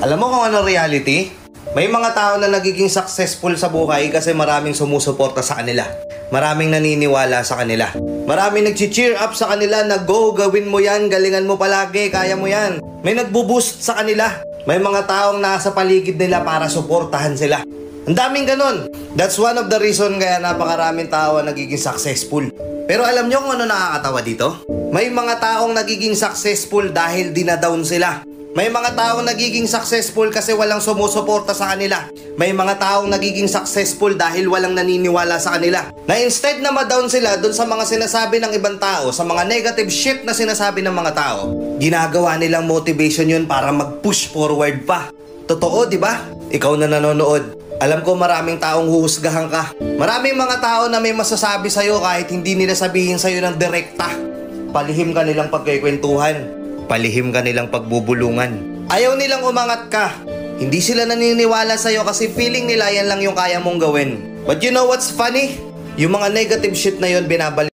Alam mo kung ano reality? May mga tao na nagiging successful sa buhay kasi maraming sumusuporta sa kanila. Maraming naniniwala sa kanila. Maraming nag-cheer up sa kanila na go, gawin mo yan, galingan mo palagi, kaya mo yan. May nagbo-boost sa kanila. May mga taong nasa paligid nila para suportahan sila. Ang daming ganun. That's one of the reason kaya napakaraming tao ang nagiging successful. Pero alam nyo kung ano nakakatawa dito? May mga taong nagiging successful dahil dinadown sila. May mga taong nagiging successful kasi walang sumusuporta sa kanila. May mga taong nagiging successful dahil walang naniniwala sa kanila. Na instead na ma-down sila dun sa mga sinasabi ng ibang tao, sa mga negative shit na sinasabi ng mga tao, ginagawa nilang motivation yun para mag-push forward pa. Totoo, di ba? Ikaw na nanonood, alam ko maraming taong huhusgahan ka. Maraming mga tao na may masasabi sa'yo kahit hindi nila sabihin sa'yo ng direkta. Palihim ka nilang pagkikwentuhan. Palihim ka nilang pagbubulungan. Ayaw nilang umangat ka. Hindi sila naniniwala sa'yo kasi feeling nila yan lang yung kaya mong gawin. But you know what's funny? Yung mga negative shit na yun binabalik